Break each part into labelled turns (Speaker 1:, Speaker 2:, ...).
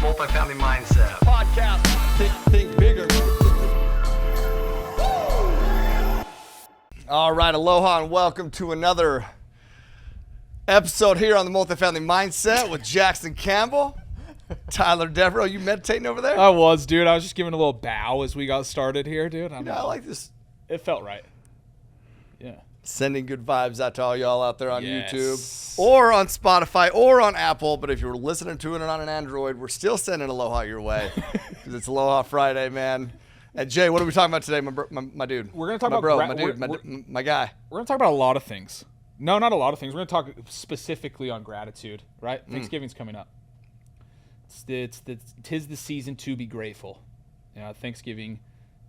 Speaker 1: Multifamily Mindset
Speaker 2: podcast. Think bigger.
Speaker 3: All right, aloha and welcome to another episode here on the Multifamily Mindset with Jackson Campbell. Tyler Devereaux, you meditating over there?
Speaker 4: I was, dude. I was just giving a little bow as we got started here, dude.
Speaker 3: I like this.
Speaker 4: It felt right. Yeah.
Speaker 3: Sending good vibes out to all y'all out there on
Speaker 4: Yes.
Speaker 3: YouTube or on Spotify or on Apple. But if you're listening to it on an Android, we're still sending aloha your way because it's Aloha Friday, man. And Jay, what are we talking about today, my dude?
Speaker 4: We're gonna talk
Speaker 3: my
Speaker 4: about
Speaker 3: bro, my guy.
Speaker 4: We're gonna talk about a lot of things. No, not a lot of things. We're gonna talk specifically on gratitude, right? Thanksgiving's coming up. Tis the season to be grateful. You know, Thanksgiving,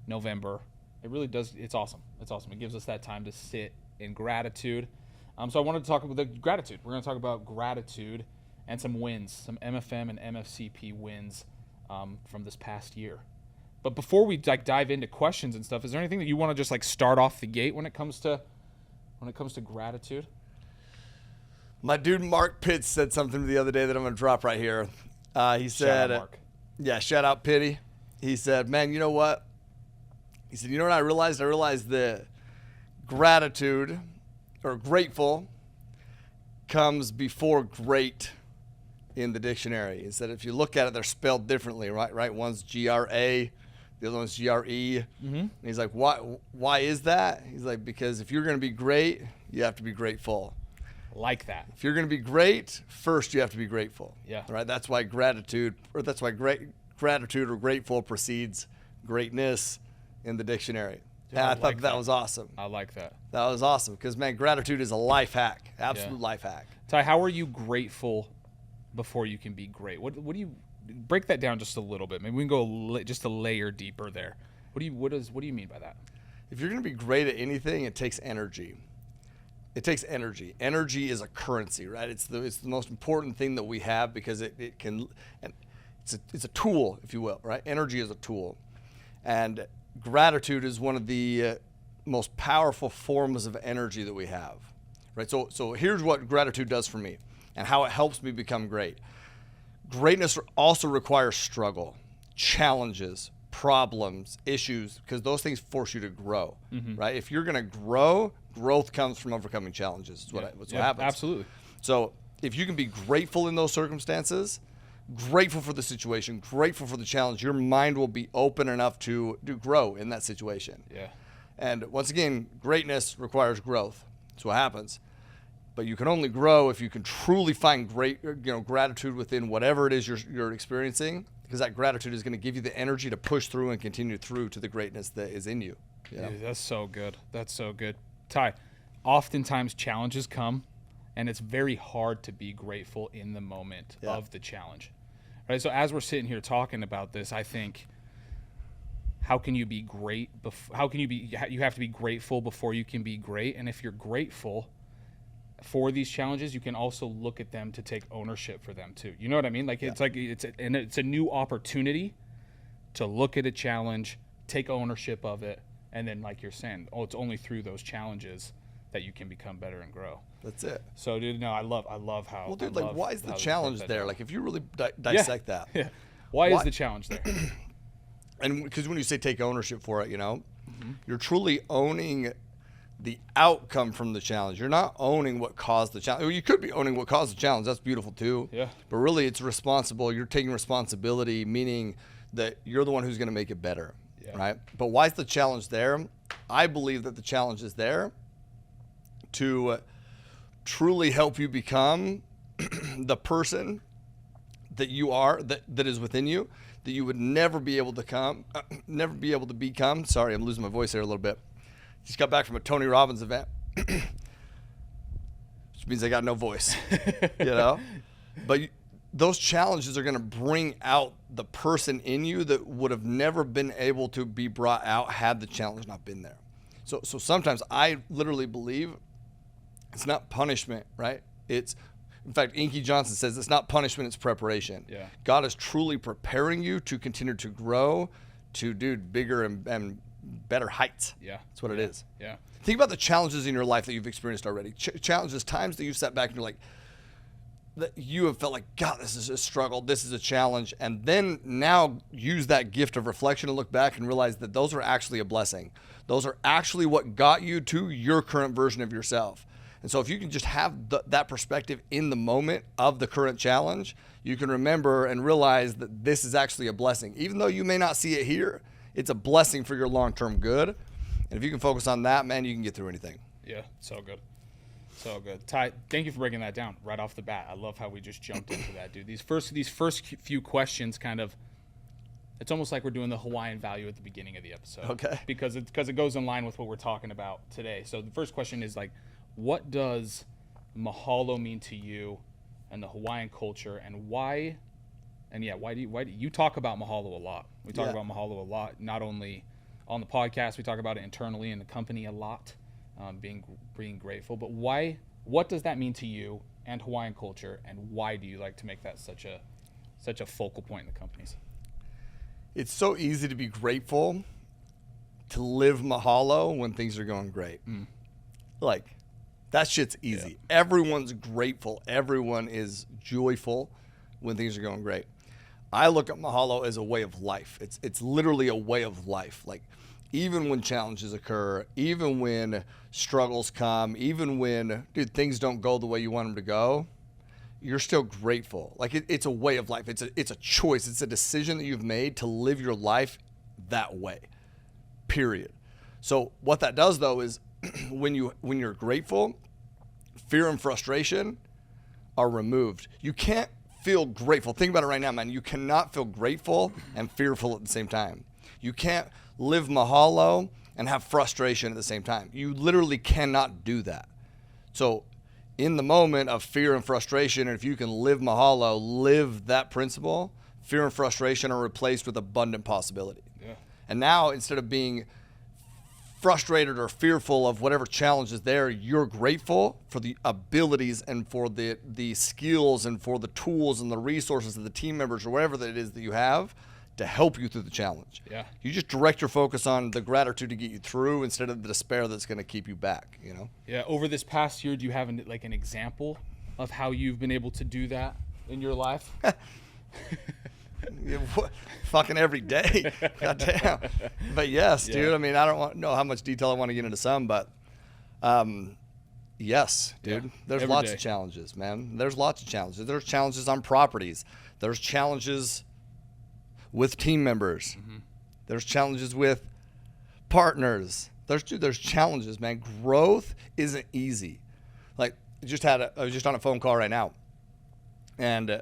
Speaker 4: November. It really does. It's awesome. It's awesome. It gives us that time to sit in gratitude. So I wanted to talk about the gratitude. We're going to talk about gratitude and some wins, some MFM and MFCP wins from this past year. But before we dive into questions and stuff, is there anything that you want to just start off the gate when it comes to gratitude?
Speaker 3: My dude Mark Pitts said something the other day that I'm going to drop right here. He said,
Speaker 4: Shout out, Mark.
Speaker 3: Yeah, shout out Pitty. He said, man, you know what? He said, you know what I realized? I realized that gratitude or grateful comes before great in the dictionary. He said, if you look at it, they're spelled differently, right? One's G-R-A, the other one's G-R-E. Mm-hmm. And he's like, why is that? He's like, because if you're going to be great, you have to be grateful.
Speaker 4: Like that.
Speaker 3: If you're going to be great, first you have to be grateful.
Speaker 4: Yeah.
Speaker 3: Right? That's why gratitude or grateful precedes greatness in the dictionary.
Speaker 4: Yeah,
Speaker 3: and I
Speaker 4: like
Speaker 3: thought that
Speaker 4: that.
Speaker 3: was awesome.
Speaker 4: I like that.
Speaker 3: That was awesome because, man, gratitude is a life hack. Absolute life hack.
Speaker 4: Ty, how are you grateful before you can be great? What do you break that down just a little bit? Maybe we can go just a layer deeper there. What do you mean by that?
Speaker 3: If you're going to be great at anything, it takes energy. It takes energy. Energy is a currency, right? It's the most important thing that we have because it can, and it's a tool, if you will, right? Energy is a tool, and gratitude is one of the most powerful forms of energy that we have, right? So here's what gratitude does for me and how it helps me become great. Greatness also requires struggle, challenges, problems, issues, because those things force you to grow, right? If you're going to grow, growth comes from overcoming challenges. That's what happens.
Speaker 4: Absolutely.
Speaker 3: So if you can be grateful in those circumstances, grateful for the situation, grateful for the challenge, your mind will be open enough to grow in that situation.
Speaker 4: Yeah.
Speaker 3: And once again, greatness requires growth. That's what happens. But you can only grow if you can truly find gratitude within whatever it is you're experiencing, because that gratitude is going to give you the energy to push through and continue through to the greatness that is in you. Yeah.
Speaker 4: Dude, that's so good. That's so good. Ty, oftentimes challenges come, and it's very hard to be grateful in the moment of the challenge. Right? So as we're sitting here talking about this, I think, how can you be great? You have to be grateful before you can be great. And if you're grateful for these challenges, you can also look at them to take ownership for them too. You know what I mean? It's a new opportunity to look at a challenge, take ownership of it, and then, like you're saying, it's only through those challenges that you can become better and grow.
Speaker 3: That's it.
Speaker 4: So, dude, no, I love how.
Speaker 3: Well, dude, why is the challenge there? Like, if you really dissect that.
Speaker 4: Yeah. Why is the challenge there?
Speaker 3: And because when you say take ownership for it, you're truly owning the outcome from the challenge. You're not owning what caused the challenge. Well, you could be owning what caused the challenge. That's beautiful too.
Speaker 4: Yeah.
Speaker 3: But really, it's responsible. You're taking responsibility, meaning that you're the one who's going to make it better. Yeah. Right? But why is the challenge there? I believe that the challenge is there to truly help you become the person that you are, that is within you, that you would never be able to become. Sorry, I'm losing my voice here a little bit. Just got back from a Tony Robbins event, which means I got no voice, But those challenges are going to bring out the person in you that would have never been able to be brought out had the challenge not been there. So sometimes I literally believe it's not punishment, right? In fact, Inky Johnson says it's not punishment, it's preparation.
Speaker 4: Yeah.
Speaker 3: God is truly preparing you to continue to grow, to do bigger and better heights.
Speaker 4: Yeah.
Speaker 3: That's what it is.
Speaker 4: Yeah.
Speaker 3: Think about the challenges in your life that you've experienced already. Challenges, times that you've sat back and you're like, that you have felt like, God, this is a struggle, this is a challenge, and then now use that gift of reflection to look back and realize that those are actually a blessing. Those are actually what got you to your current version of yourself. And so if you can just have that perspective in the moment of the current challenge, you can remember and realize that this is actually a blessing. Even though you may not see it here, it's a blessing for your long-term good. And if you can focus on that, man, you can get through anything.
Speaker 4: Yeah, so good. So good. Ty, thank you for breaking that down right off the bat. I love how we just jumped into that, dude. These first few questions kind of, it's almost like we're doing the Hawaiian value at the beginning of the episode.
Speaker 3: Okay.
Speaker 4: Because it goes in line with what we're talking about today. So the first question is like, what does mahalo mean to you and the Hawaiian culture, and why? And yeah, why do you talk about mahalo a lot? We talk about mahalo a lot, not only on the podcast. We talk about it internally in the company a lot, being grateful. But why? What does that mean to you and Hawaiian culture, and why do you like to make that such a focal point in the companies?
Speaker 3: It's so easy to be grateful, to live mahalo when things are going great. Like, that shit's easy. Yeah. Everyone's grateful. Everyone is joyful when things are going great. I look at mahalo as a way of life. It's literally a way of life. Like, even when challenges occur, even when struggles come, even when, things don't go the way you want them to go, you're still grateful. Like, it's a way of life. It's a choice. It's a decision that you've made to live your life that way, period. So what that does, though, is when you're grateful, fear and frustration are removed. You can't feel grateful. Think about it right now, man. You cannot feel grateful and fearful at the same time. You can't live mahalo and have frustration at the same time. You literally cannot do that. So in the moment of fear and frustration, and if you can live mahalo, live that principle, fear and frustration are replaced with abundant possibility. Yeah. And now, instead of being frustrated or fearful of whatever challenge is there, you're grateful for the abilities and for the skills and for the tools and the resources of the team members or whatever that it is that you have to help you through the challenge. Yeah. You just direct your focus on the gratitude to get you through instead of the despair that's going to keep you back, you know?
Speaker 4: Yeah. Over this past year, do you have an example of how you've been able to do that in your life?
Speaker 3: Fucking every day. Goddamn. But yes, dude. I mean, I don't know how much detail I want to get into some, but yes, dude. There's every lots of challenges, man. There's lots of challenges. There's challenges on properties. There's challenges with team members. Mm-hmm. There's challenges with partners. There's challenges, man. Growth isn't easy. Like, I was just on a phone call right now, and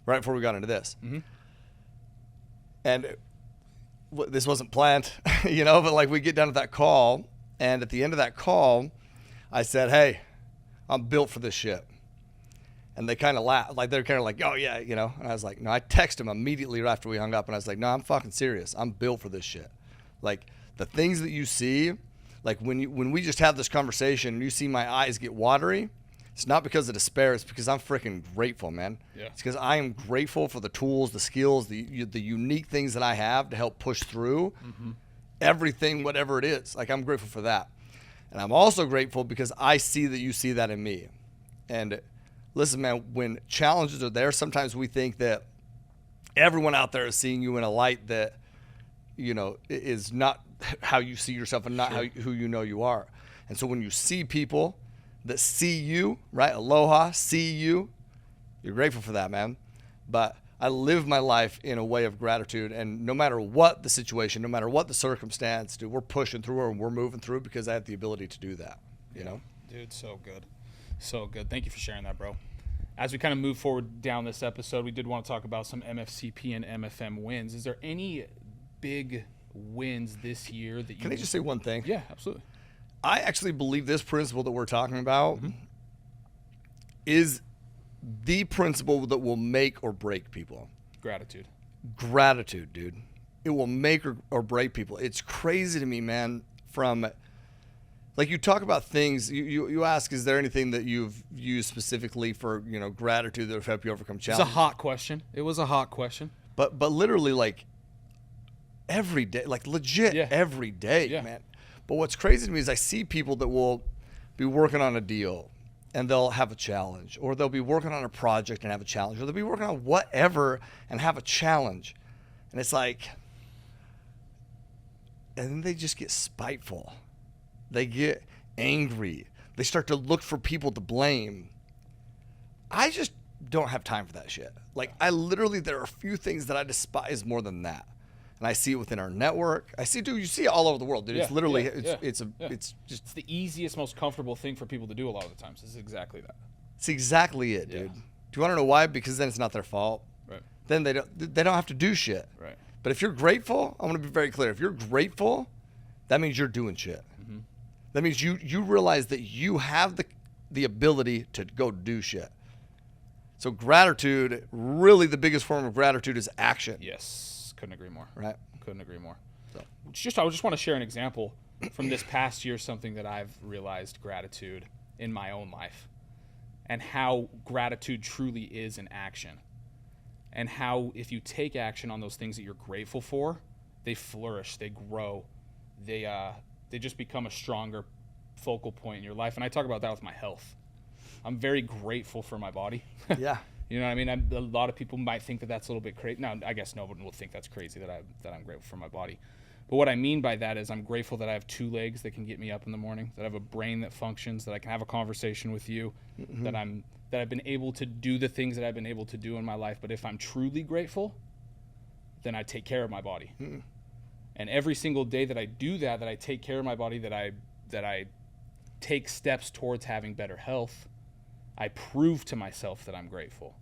Speaker 3: right before we got into this. Mm-hmm. And this wasn't planned, you know, but like we get done with that call, and at the end of that call, I said, "Hey, I'm built for this shit." And they kind of laughed, like they're kind of like, "Oh yeah," you know. And I was like, "No." I texted him immediately right after we hung up, and I was like, "No, I'm fucking serious. I'm built for this shit." Like, the things that you see, like when we just have this conversation and you see my eyes get watery, it's not because of despair. It's because I'm freaking grateful, man. Yeah. It's because I am grateful for the tools, the skills, the unique things that I have to help push through everything, whatever it is. Like, I'm grateful for that. And I'm also grateful because I see that you see that in me. And listen, man, when challenges are there, sometimes we think that everyone out there is seeing you in a light that, you know, is not how you see yourself and not who you know you are. And so when you see people that see you, right? Aloha, see you. You're grateful for that, man. But I live my life in a way of gratitude, and no matter what the situation, no matter what the circumstance, dude, we're pushing through and we're moving through because I have the ability to do that, you know?
Speaker 4: Dude, so good. So good. Thank you for sharing that, bro. As we kind of move forward down this episode, we did want to talk about some MFCP and MFM wins. Is there any big wins this year that you
Speaker 3: Can I just say one thing?
Speaker 4: Yeah, absolutely.
Speaker 3: I actually believe this principle that we're talking about is the principle that will make or break people. Gratitude, dude. It will make or break people. It's crazy to me, man, from, like, you talk about things, you ask, is there anything that you've used specifically for, you know, gratitude that will help you overcome challenges?
Speaker 4: It's a hot question. It was a hot question.
Speaker 3: But literally, like, every day, like, legit every day, man. But what's crazy to me is I see people that will be working on a deal, and they'll have a challenge, or they'll be working on a project and have a challenge, or they'll be working on whatever and have a challenge. And it's like, and then they just get spiteful. They get angry. They start to look for people to blame. I just don't have time for that shit. Like, I literally, there are a few things that I despise more than that. And I see it within our network. I see, dude, you see it all over the world, dude.
Speaker 4: Yeah,
Speaker 3: It's literally,
Speaker 4: yeah,
Speaker 3: it's
Speaker 4: It's the easiest, most comfortable thing for people to do a lot of the times. It's exactly that.
Speaker 3: it's exactly it, dude. Do you want to know why? Because then it's not their fault.
Speaker 4: Right.
Speaker 3: Then they don't have to do shit.
Speaker 4: Right.
Speaker 3: But if you're grateful, I want to be very clear. If you're grateful, that means you're doing shit.
Speaker 4: Mm-hmm.
Speaker 3: That means you realize that you have the ability to go do shit. So gratitude, really the biggest form of gratitude is action.
Speaker 4: Yes. Couldn't agree more.
Speaker 3: Right.
Speaker 4: Couldn't agree more.
Speaker 3: So.
Speaker 4: I just want to share an example from this past year, something that I've realized gratitude in my own life, and how gratitude truly is an action, and how if you take action on those things that you're grateful for, they flourish, they grow, they just become a stronger focal point in your life. And I talk about that with my health. I'm very grateful for my body.
Speaker 3: Yeah.
Speaker 4: You know what I mean? A lot of people might think that that's a little bit crazy. Now, I guess no one will think that's crazy that I'm grateful for my body. But what I mean by that is I'm grateful that I have 2 legs that can get me up in the morning, that I have a brain that functions, that I can have a conversation with you,
Speaker 3: Mm-hmm.
Speaker 4: that I've been able to do the things that I've been able to do in my life. But if I'm truly grateful, then I take care of my body.
Speaker 3: Mm-hmm.
Speaker 4: And every single day that I do that I take care of my body, that I take steps towards having better health, I prove to myself that I'm grateful.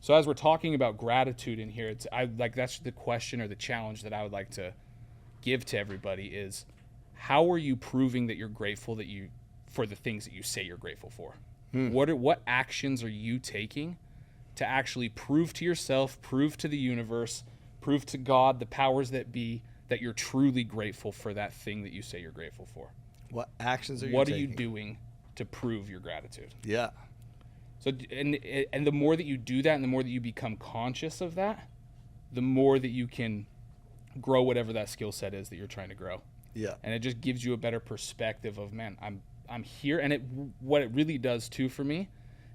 Speaker 4: So as we're talking about gratitude in here, that's the question or the challenge that I would like to give to everybody is, how are you proving that you're grateful for the things that you say you're grateful for? What actions are you taking to actually prove to yourself, prove to the universe, prove to God, the powers that be, that you're truly grateful for that thing that you say you're grateful for?
Speaker 3: What actions are you
Speaker 4: What
Speaker 3: taking?
Speaker 4: are you doing to prove your gratitude?
Speaker 3: Yeah.
Speaker 4: So, and the more that you do that, and the more that you become conscious of that, the more that you can grow whatever that skill set is that you're trying to grow.
Speaker 3: Yeah.
Speaker 4: And it just gives you a better perspective of, man, I'm here. And what it really does too for me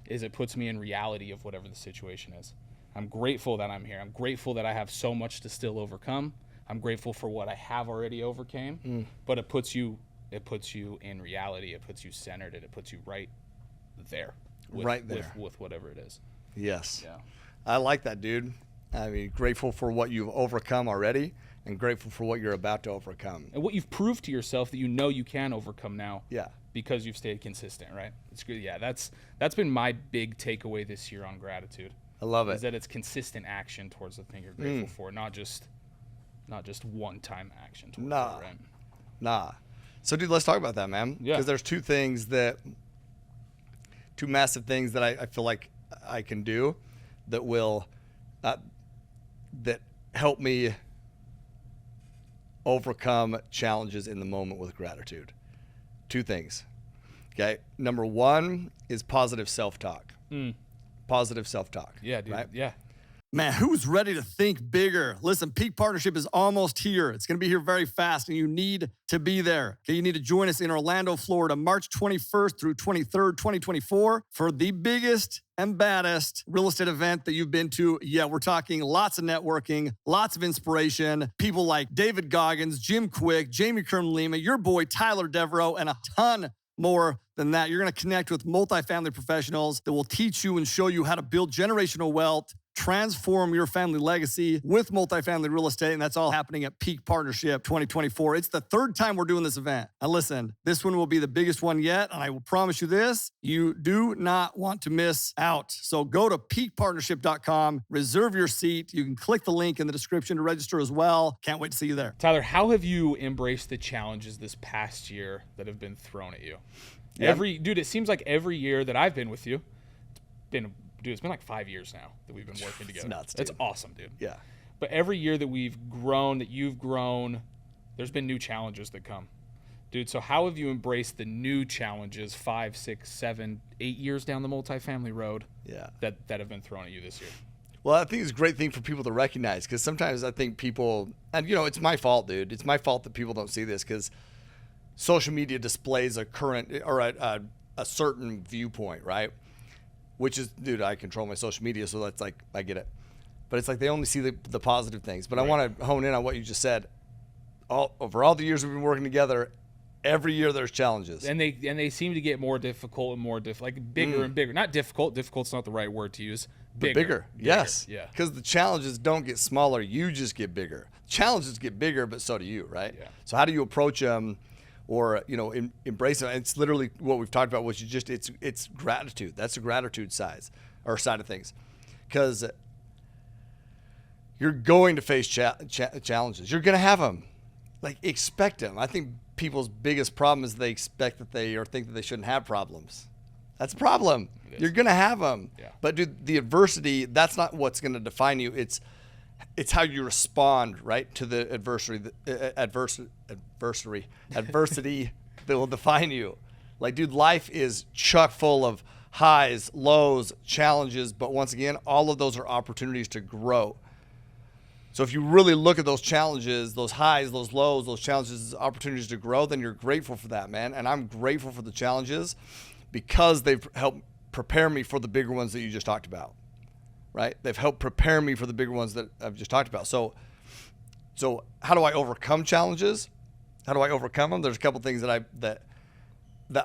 Speaker 4: is it puts me in reality of whatever the situation is. I'm grateful that I'm here. I'm grateful that I have so much to still overcome. I'm grateful for what I have already overcame. But it puts you in reality. It puts you centered, and it puts you right there. With whatever it is.
Speaker 3: Yes.
Speaker 4: Yeah.
Speaker 3: I like that, dude. I mean, grateful for what you've overcome already, and grateful for what you're about to overcome.
Speaker 4: And what you've proved to yourself that you can overcome now.
Speaker 3: Yeah.
Speaker 4: Because you've stayed consistent, right? It's good. Yeah, that's been my big takeaway this year on gratitude.
Speaker 3: I love it.
Speaker 4: Is that it's consistent action towards the thing you're grateful for, not just one-time action towards it, right?
Speaker 3: Nah. So, dude, let's talk about that, man.
Speaker 4: Yeah.
Speaker 3: Because there's two massive things that I feel like I can do that will that help me overcome challenges in the moment with gratitude. 2 things. Okay. Number 1 is positive self-talk. Positive self-talk.
Speaker 4: Yeah, dude.
Speaker 3: Right?
Speaker 4: Yeah.
Speaker 3: Man, who's ready to think bigger? Listen, Peak Partnership is almost here. It's going to be here very fast, and you need to be there. Okay, you need to join us in Orlando, Florida, March 21st through 23rd, 2024, for the biggest and baddest real estate event that you've been to. Yeah, we're talking lots of networking, lots of inspiration, people like David Goggins, Jim Quick, Jamie Kern-Lima, your boy Tyler Devereaux, and a ton more than that. You're going to connect with multifamily professionals that will teach you and show you how to build generational wealth, transform your family legacy with multifamily real estate, and that's all happening at Peak Partnership 2024. It's the 3rd time we're doing this event. Now listen, this one will be the biggest one yet, and I will promise you this, you do not want to miss out. So go to peakpartnership.com, reserve your seat. You can click the link in the description to register as well. Can't wait to see you there.
Speaker 4: Tyler, how have you embraced the challenges this past year that have been thrown at you?
Speaker 3: Yeah.
Speaker 4: It seems like every year that I've been with you, it's been like 5 years now that we've been working together.
Speaker 3: It's nuts, dude.
Speaker 4: It's awesome, dude.
Speaker 3: Yeah.
Speaker 4: But every year that we've grown, that you've grown, there's been new challenges that come. Dude, so how have you embraced the new challenges 5, 6, 7, 8 years down the multifamily road that have been thrown at you this year?
Speaker 3: Well, I think it's a great thing for people to recognize, because sometimes I think people, and it's my fault, dude. It's my fault that people don't see this, because social media displays a current or a certain viewpoint, right? Which is, dude, I control my social media, so that's like, I get it. But it's like they only see the positive things. But I want to hone in on what you just said. Over all the years we've been working together, every year there's challenges.
Speaker 4: And they seem to get more difficult and more like bigger and bigger. Not difficult. Difficult's not the right word to use.
Speaker 3: Bigger. Yes.
Speaker 4: Yeah.
Speaker 3: Because the challenges don't get smaller. You just get bigger. Challenges get bigger, but so do you, right?
Speaker 4: Yeah.
Speaker 3: So how do you approach them or, embrace them? It's literally what we've talked about, which is just it's gratitude. That's the gratitude side of things. Because you're going to face challenges. You're going to have them. Like, expect them. I think people's biggest problem is they expect that they or think that they shouldn't have problems. That's a problem. You're going to have them.
Speaker 4: Yeah.
Speaker 3: But dude, the adversity, that's not what's going to define you. It's how you respond, right, to the adversity that will define you. Like, dude, life is chock full of highs, lows, challenges, but once again, all of those are opportunities to grow. So if you really look at those challenges, those highs, those lows, those challenges as opportunities to grow, then you're grateful for that, man. And I'm grateful for the challenges because they've helped prepare me for the bigger ones that you just talked about, right? They've helped prepare me for the bigger ones that I've just talked about. So how do I overcome challenges? How do I overcome them? There's a couple things that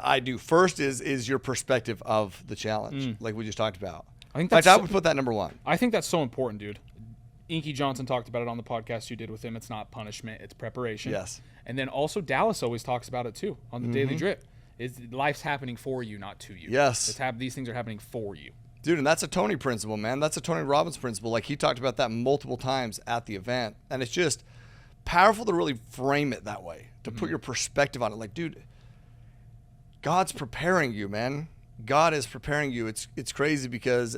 Speaker 3: I do. First is your perspective of the challenge, like we just talked about.
Speaker 4: I think
Speaker 3: In fact, I would put that number one.
Speaker 4: I think that's so important, dude. Inky Johnson talked about it on the podcast you did with him. It's not punishment, it's preparation.
Speaker 3: Yes.
Speaker 4: And then also Dallas always talks about it too on the Daily Drip. Life's happening for you, not to you.
Speaker 3: Yes.
Speaker 4: These things are happening for you.
Speaker 3: Dude, and that's a Tony principle, man. That's a Tony Robbins principle. Like, he talked about that multiple times at the event. And it's just powerful to really frame it that way, to put your perspective on it. Like, dude, God's preparing you, man. God is preparing you. It's crazy because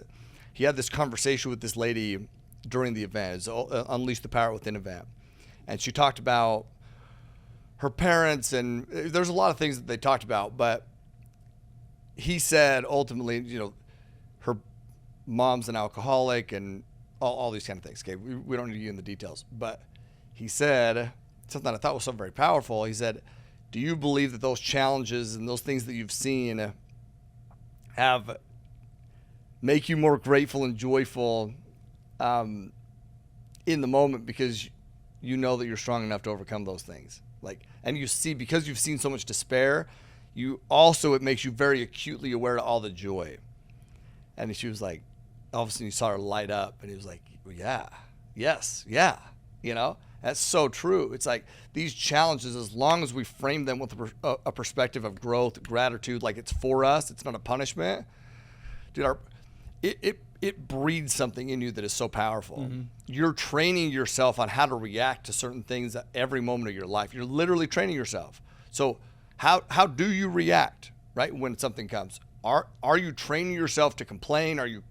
Speaker 3: he had this conversation with this lady during the event. It's Unleash the Power Within event. And she talked about her parents, and there's a lot of things that they talked about, but he said ultimately, her mom's an alcoholic and all these kind of things. Okay, we don't need to get in the details, but he said something I thought was so very powerful. He said, do you believe that those challenges and those things that you've seen make you more grateful and joyful in the moment because you know that you're strong enough to overcome those things? Like, and you see, because you've seen so much despair, it makes you very acutely aware to all the joy. And she was like, all of a sudden you saw her light up, and he was like, well, yeah, yes, yeah. That's so true. It's like these challenges, as long as we frame them with a perspective of growth, gratitude, like it's for us, it's not a punishment. Dude, it breeds something in you that is so powerful. Mm-hmm. You're training yourself on how to react to certain things at every moment of your life. You're literally training yourself. So how do you react, right, when something comes? Are you training yourself to complain? Are you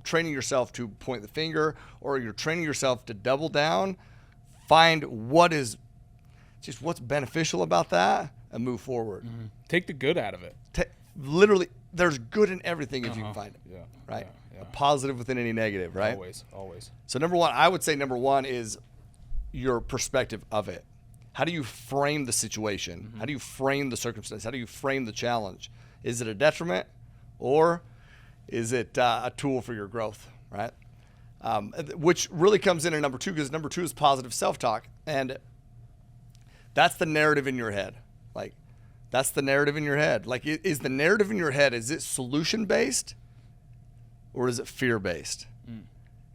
Speaker 3: training yourself to point the finger? Or are you training yourself to double down, find what's beneficial about that, and move forward?
Speaker 4: Mm-hmm. Take the good out of it.
Speaker 3: Literally, there's good in everything if you can find it.
Speaker 4: Yeah.
Speaker 3: Right?
Speaker 4: Yeah.
Speaker 3: A positive within any negative, right?
Speaker 4: Always.
Speaker 3: So I would say number one is your perspective of it. How do you frame the situation? Mm-hmm. How do you frame the circumstance? How do you frame the challenge? Is it a detriment, or is it a tool for your growth, right? Which really comes in at number two, because number two is positive self-talk. And that's the narrative in your head. Like, that's the narrative in your head. Like, is the narrative in your head, is it solution-based or is it fear-based?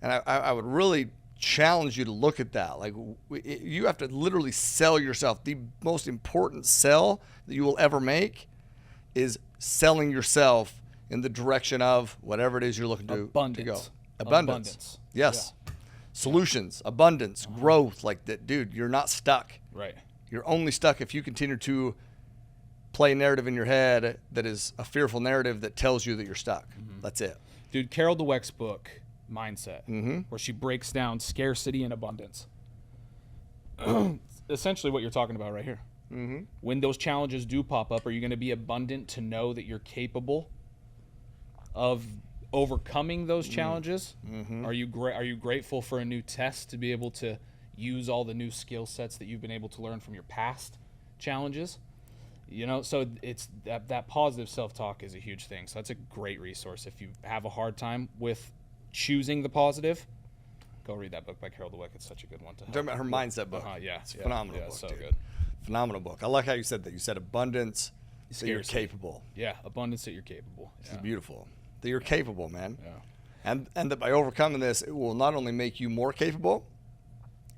Speaker 3: And I would really challenge you to look at that. Like, you have to literally sell yourself. The most important sell that you will ever make is selling yourself in the direction of whatever it is you're looking to go. Abundance. Yes. Yeah. Solutions, abundance, growth. Like that, dude, you're not stuck.
Speaker 4: Right.
Speaker 3: You're only stuck if you continue to play a narrative in your head that is a fearful narrative that tells you that you're stuck. Mm-hmm. That's it.
Speaker 4: Dude, Carol Dweck's book, Mindset, where she breaks down scarcity and abundance. Essentially what you're talking about right here. Mm-hmm. When those challenges do pop up, are you going to be abundant to know that you're capable of overcoming those challenges? Mm-hmm. Are you grateful for a new test to be able to use all the new skill sets that you've been able to learn from your past challenges? So it's that positive self-talk is a huge thing. So that's a great resource. If you have a hard time with choosing the positive, go read that book by Carol Dweck. It's such a good one to help.
Speaker 3: Talking about her mindset book.
Speaker 4: Yeah.
Speaker 3: It's a phenomenal book,
Speaker 4: so
Speaker 3: dude.
Speaker 4: good.
Speaker 3: Phenomenal book. I like how you said that. You said abundance, that you're
Speaker 4: Scarcity.
Speaker 3: capable.
Speaker 4: Yeah, abundance that you're capable.
Speaker 3: This is beautiful. That you're capable, man.
Speaker 4: Yeah.
Speaker 3: And that by overcoming this, it will not only make you more capable,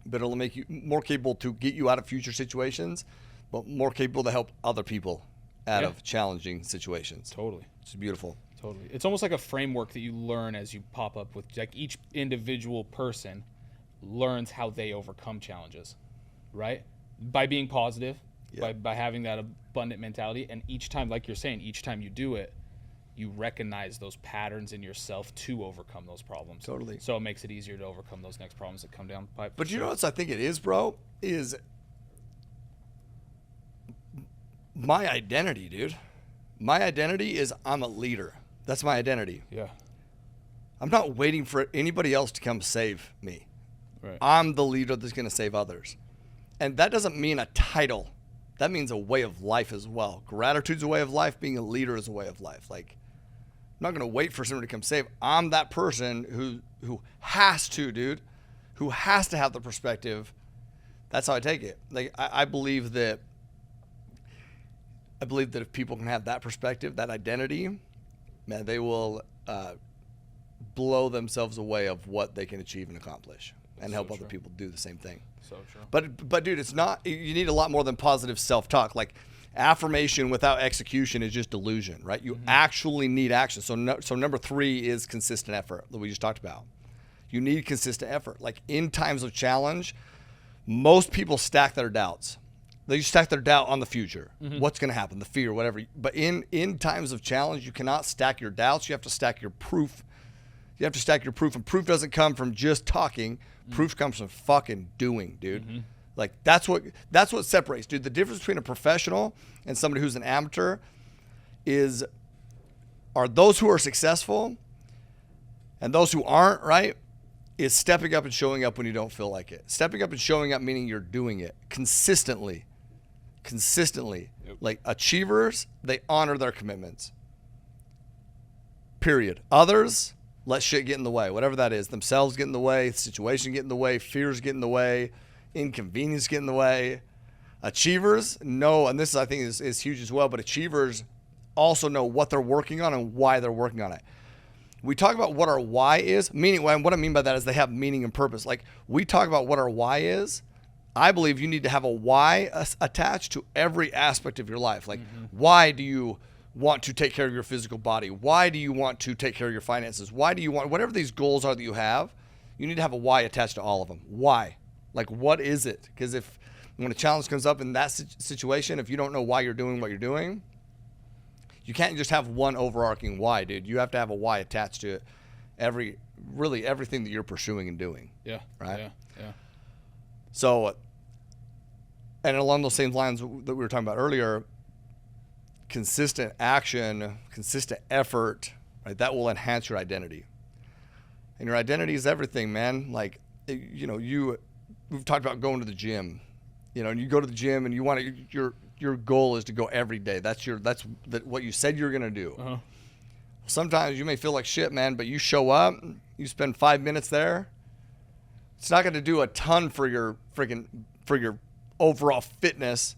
Speaker 3: but it'll make you more capable to get you out of future situations, but more capable to help other people out of challenging situations.
Speaker 4: Totally.
Speaker 3: It's beautiful.
Speaker 4: Totally. It's almost like a framework that you learn as you pop up with, like, each individual person learns how they overcome challenges, right? By being positive, by having that abundant mentality. And each time, like you're saying, each time you do it, you recognize those patterns in yourself to overcome those problems.
Speaker 3: Totally.
Speaker 4: So it makes it easier to overcome those next problems that come down the pipe.
Speaker 3: But you know what I think it is, bro? Is my identity, dude. My identity is I'm a leader. That's my identity.
Speaker 4: Yeah.
Speaker 3: I'm not waiting for anybody else to come save me.
Speaker 4: Right.
Speaker 3: I'm the leader that's going to save others. And that doesn't mean a title. That means a way of life as well. Gratitude's a way of life. Being a leader is a way of life. Like, I'm not going to wait for someone to come save. I'm that person who has to, dude, who has to have the perspective. That's how I take it. Like, I believe that if people can have that perspective, that identity, man, they will blow themselves away of what they can achieve and accomplish and help other people do the same thing.
Speaker 4: So true.
Speaker 3: But dude, it's not, you need a lot more than positive self-talk. Like, affirmation without execution is just delusion, right? You actually need action. So number 3 is consistent effort that we just talked about. You need consistent effort. Like, in times of challenge, most people stack their doubts. They stack their doubt on the future. What's going to happen, the fear, whatever. But in times of challenge, you cannot stack your doubts. You have to stack your proof. You have to stack your proof. And proof doesn't come from just talking. Proof comes from fucking doing, dude. Like, that's what separates, dude. The difference between a professional and somebody who's an amateur are those who are successful and those who aren't, right? Is stepping up and showing up when you don't feel like it. Stepping up and showing up meaning you're doing it consistently. Yep. Like, achievers, they honor their commitments. Period. Others let shit get in the way, whatever that is. Themselves get in the way, situation get in the way, fears get in the way, inconvenience get in the way. Achievers know, and this I think is huge as well, but achievers also know what they're working on and why they're working on it. We talk about what our why is, meaning, what I mean by that is they have meaning and purpose. Like, we talk about what our why is. I believe you need to have a why attached to every aspect of your life. Like, why do you want to take care of your physical body? Why do you want to take care of your finances? Why do you want, whatever these goals are that you have, you need to have a why attached to all of them. Why? Like, what is it? Because when a challenge comes up in that situation, if you don't know why you're doing what you're doing, you can't just have one overarching why, dude. You have to have a why attached to it. Everything that you're pursuing and doing.
Speaker 4: Yeah.
Speaker 3: Right?
Speaker 4: Yeah.
Speaker 3: So, and along those same lines that we were talking about earlier, consistent action, consistent effort, right? That will enhance your identity. And your identity is everything, man. Like, we've talked about going to the gym, and you go to the gym and you want to, your goal is to go every day. That's what you said you're going to do. Sometimes you may feel like shit, man, but you show up, you spend 5 minutes there. It's not going to do a ton for your overall fitness,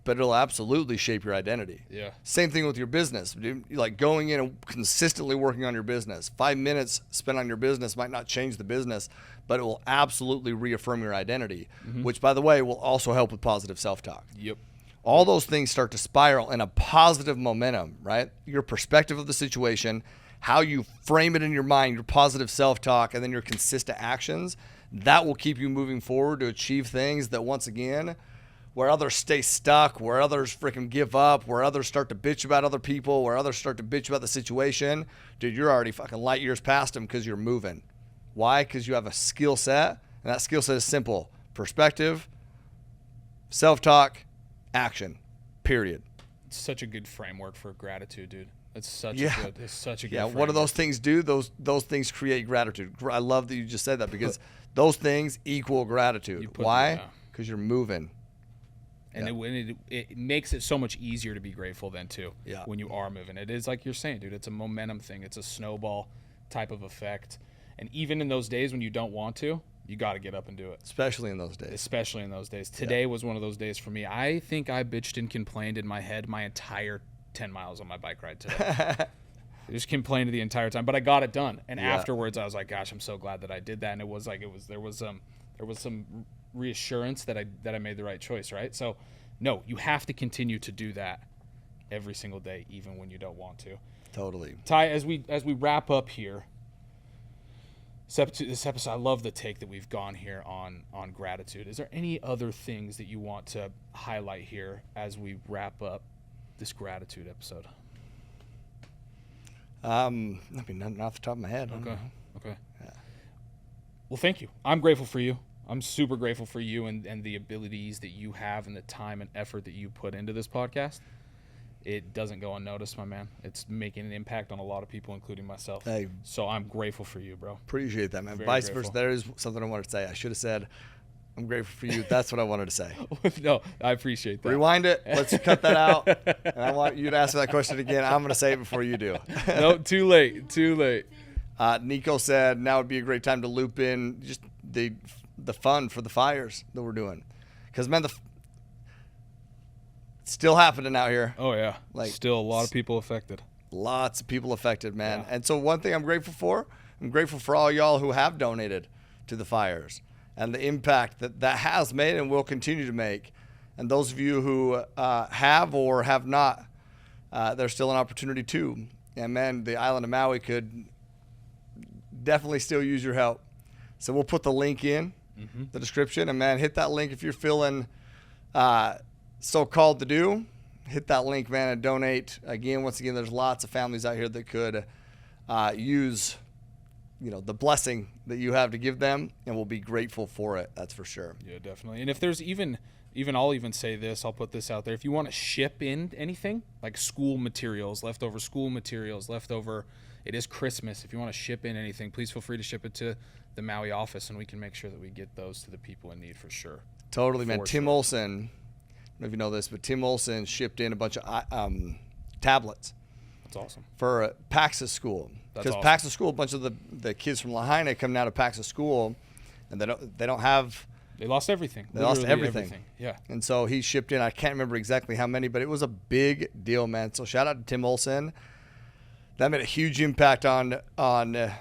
Speaker 3: but it'll absolutely shape your identity.
Speaker 4: Yeah.
Speaker 3: Same thing with your business, dude. Like, going in and consistently working on your business. 5 minutes spent on your business might not change the business, but it will absolutely reaffirm your identity, which, by the way, will also help with positive self-talk.
Speaker 4: Yep.
Speaker 3: All those things start to spiral in a positive momentum, right? Your perspective of the situation, how you frame it in your mind, your positive self-talk, and then your consistent actions, that will keep you moving forward to achieve things that, once again, where others stay stuck, where others freaking give up, where others start to bitch about other people, where others start to bitch about the situation, dude, you're already fucking light years past them because you're moving. Why? Because you have a skill set, and that skill set is simple. Perspective, self-talk, action, period.
Speaker 4: It's such a good framework for gratitude, dude. It's such a good framework.
Speaker 3: What do those things do? Those things create gratitude. I love that you just said that, because those things equal gratitude. Why? Because you're moving.
Speaker 4: And it makes it so much easier to be grateful then too.
Speaker 3: Yeah.
Speaker 4: When you are moving, it is like you're saying, dude. It's a momentum thing. It's a snowball type of effect. And even in those days when you don't want to, you got to get up and do it.
Speaker 3: Especially in those days.
Speaker 4: Today was one of those days for me. I think I bitched and complained in my head my entire 10 miles on my bike ride today. I just complained the entire time, but I got it done. And afterwards, I was like, "Gosh, I'm so glad that I did that." And there was some reassurance that I made the right choice, right? So, no, you have to continue to do that every single day, even when you don't want to.
Speaker 3: Totally.
Speaker 4: Ty, as we wrap up here, this episode, I love the take that we've gone here on gratitude. Is there any other things that you want to highlight here as we wrap up this gratitude episode?
Speaker 3: I mean, nothing off the top of my head.
Speaker 4: Okay. Yeah. Well, thank you. I'm grateful for you. I'm super grateful for you and the abilities that you have and the time and effort that you put into this podcast. It doesn't go unnoticed, my man. It's making an impact on a lot of people, including myself.
Speaker 3: Hey,
Speaker 4: so I'm grateful for you, bro.
Speaker 3: Appreciate that, man.
Speaker 4: Very
Speaker 3: Vice
Speaker 4: grateful.
Speaker 3: versa. There is something I wanted to say. I should have said, I'm grateful for you. That's what I wanted to say.
Speaker 4: No, I appreciate that.
Speaker 3: Rewind it. Let's cut that out. And I want you to ask that question again. I'm going to say it before you do.
Speaker 4: No, too late.
Speaker 3: Nico said now would be a great time to loop in just the fund for the fires that we're doing. Because, man, it's still happening out here.
Speaker 4: Oh, yeah. Still a lot of people affected.
Speaker 3: Lots of people affected, man.
Speaker 4: Yeah.
Speaker 3: And so one thing I'm grateful for all y'all who have donated to the fires and the impact that has made and will continue to make. And those of you who have or have not, there's still an opportunity too. And, man, the island of Maui could definitely still use your help. So we'll put the link in the description. And, man, hit that link if you're feeling so called to do. Hit that link, man, and donate. Once again, there's lots of families out here that could use, the blessing that you have to give them, and we'll be grateful for it. That's for sure.
Speaker 4: Yeah, definitely. And if there's even I'll even say this, I'll put this out there. If you want to ship in anything like school materials, leftover, it is Christmas. If you want to ship in anything, please feel free to ship it to the Maui office, and we can make sure that we get those to the people in need for sure.
Speaker 3: Totally, man. Tim Olson, I don't know if you know this, but Tim Olson shipped in a bunch of tablets.
Speaker 4: That's awesome.
Speaker 3: For Pax's school. Because
Speaker 4: awesome.
Speaker 3: Pax's school, a bunch of the kids from Lahaina coming out of Pax's school, and they don't have.
Speaker 4: They lost everything.
Speaker 3: They lost everything.
Speaker 4: Yeah.
Speaker 3: And so he shipped in, I can't remember exactly how many, but it was a big deal, man. So shout out to Tim Olson. That made a huge impact on that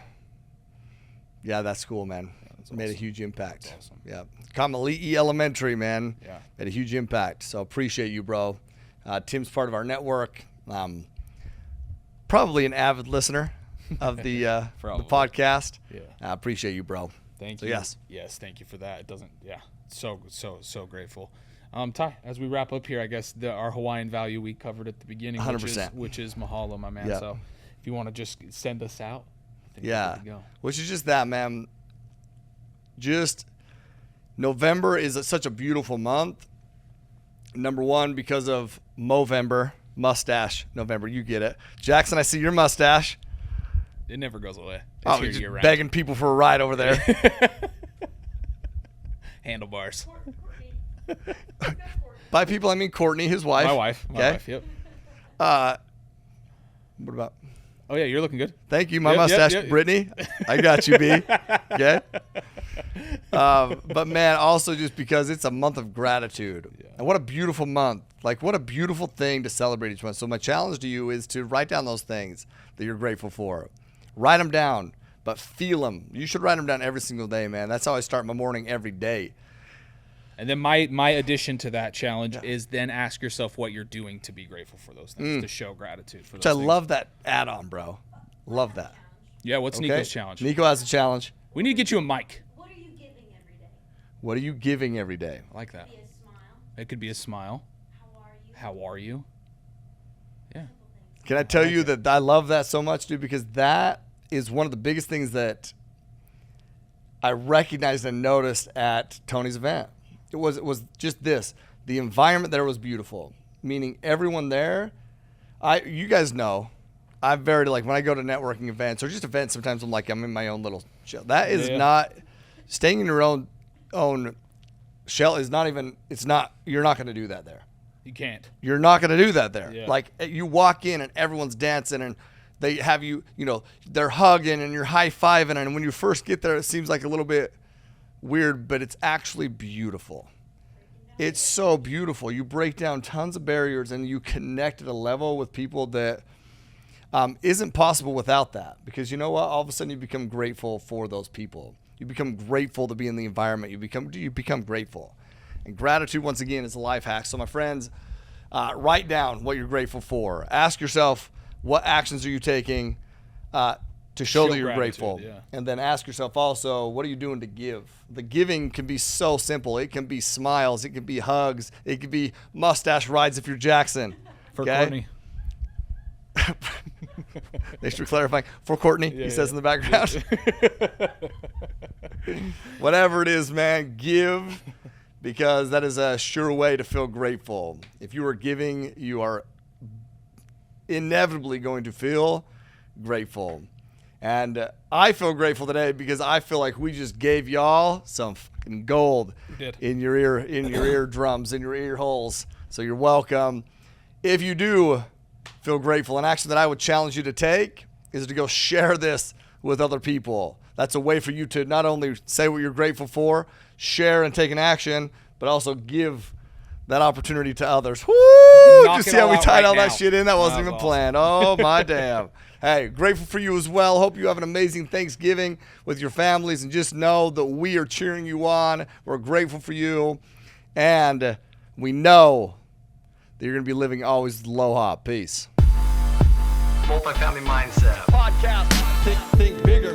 Speaker 3: school, man.
Speaker 4: That's
Speaker 3: made a
Speaker 4: awesome.
Speaker 3: Huge impact.
Speaker 4: That's awesome.
Speaker 3: Yeah. Kamali'i Elementary, man.
Speaker 4: Yeah.
Speaker 3: Made a huge impact. So appreciate you, bro. Tim's part of our network. Probably an avid listener of the podcast.
Speaker 4: Yeah.
Speaker 3: I appreciate you, bro.
Speaker 4: Thank
Speaker 3: So,
Speaker 4: you.
Speaker 3: yes.
Speaker 4: Yes, thank you for that. It doesn't, so grateful. Ty, as we wrap up here, I guess our Hawaiian value we covered at the beginning,
Speaker 3: 100%.
Speaker 4: which is mahalo, my man.
Speaker 3: Yeah.
Speaker 4: So if you want to just send us out, I think
Speaker 3: Yeah.
Speaker 4: we're good to go.
Speaker 3: Which is just that, man. Just November is such a beautiful month. Number one, because of Movember, mustache November. You get it. Jackson, I see your mustache.
Speaker 4: It never goes away. It's
Speaker 3: Oh,
Speaker 4: here
Speaker 3: just
Speaker 4: year-round.
Speaker 3: begging people for a ride over there.
Speaker 4: Handlebars.
Speaker 3: By people, I mean Courtney, his wife.
Speaker 4: My wife. Yep.
Speaker 3: What about?
Speaker 4: Oh yeah, you're looking good.
Speaker 3: Thank you, my
Speaker 4: Yep,
Speaker 3: mustache,
Speaker 4: yep.
Speaker 3: Brittany. I got you, B. Okay. But man, also just because it's a month of gratitude, and what a beautiful month! Like what a beautiful thing to celebrate each month. So my challenge to you is to write down those things that you're grateful for. Write them down, but feel them. You should write them down every single day, man. That's how I start my morning every day.
Speaker 4: And then my addition to that challenge is then ask yourself what you're doing to be grateful for those things, to show gratitude for those
Speaker 3: Which I
Speaker 4: things.
Speaker 3: love that add-on, bro. Love that.
Speaker 4: Yeah, what's
Speaker 3: Okay?
Speaker 4: Nico's challenge?
Speaker 3: Nico has a challenge.
Speaker 4: We need to get you a mic.
Speaker 1: What are you giving every day?
Speaker 3: What are you giving every day?
Speaker 4: I like that.
Speaker 1: Be a smile.
Speaker 4: It could be a smile.
Speaker 1: How are you?
Speaker 4: How are you? Yeah.
Speaker 1: Simple things.
Speaker 3: Can I tell you that I love that so much, dude? Because that is one of the biggest things that I recognized and noticed at Tony's event. It was just this. The environment there was beautiful, meaning everyone there. You guys know, I'm very like when I go to networking events or just events. Sometimes I'm like I'm in my own little chill. That is
Speaker 4: Yeah.
Speaker 3: not staying in your own Shell is not even, it's not, you're not going to do that there.
Speaker 4: You can't.
Speaker 3: You're not going to do that there.
Speaker 4: Yeah.
Speaker 3: Like you walk in and everyone's dancing and they have you, they're hugging and you're high-fiving. And when you first get there, it seems like a little bit weird, but it's actually beautiful. It's so beautiful. You break down tons of barriers and you connect at a level with people that isn't possible without that. Because you know what? All of a sudden you become grateful for those people. You become grateful to be in the environment. You become grateful. And gratitude, once again, is a life hack. So my friends, write down what you're grateful for. Ask yourself, what actions are you taking to show that you're grateful?
Speaker 4: Yeah.
Speaker 3: And then ask yourself also, what are you doing to give? The giving can be so simple. It can be smiles. It can be hugs. It can be mustache rides if you're Jackson.
Speaker 4: For Courtney.
Speaker 3: Thanks for clarifying. For Courtney, he says in the background. Whatever it is, man, give, because that is a sure way to feel grateful. If you are giving, you are inevitably going to feel grateful. And I feel grateful today because I feel like we just gave y'all some fucking gold in your eardrums, in your ear holes. So you're welcome. If you do feel grateful, an action that I would challenge you to take is to go share this with other people. That's a way for you to not only say what you're grateful for, share and take an action, but also give that opportunity to others. Woo! Did you see how we tied all that shit in? That wasn't even planned. Oh, my damn. Hey, grateful for you as well. Hope you have an amazing Thanksgiving with your families. And just know that we are cheering you on. We're grateful for you. And we know that you're going to be living always aloha. Peace.
Speaker 2: Multifamily Mindset. Podcast. Think bigger.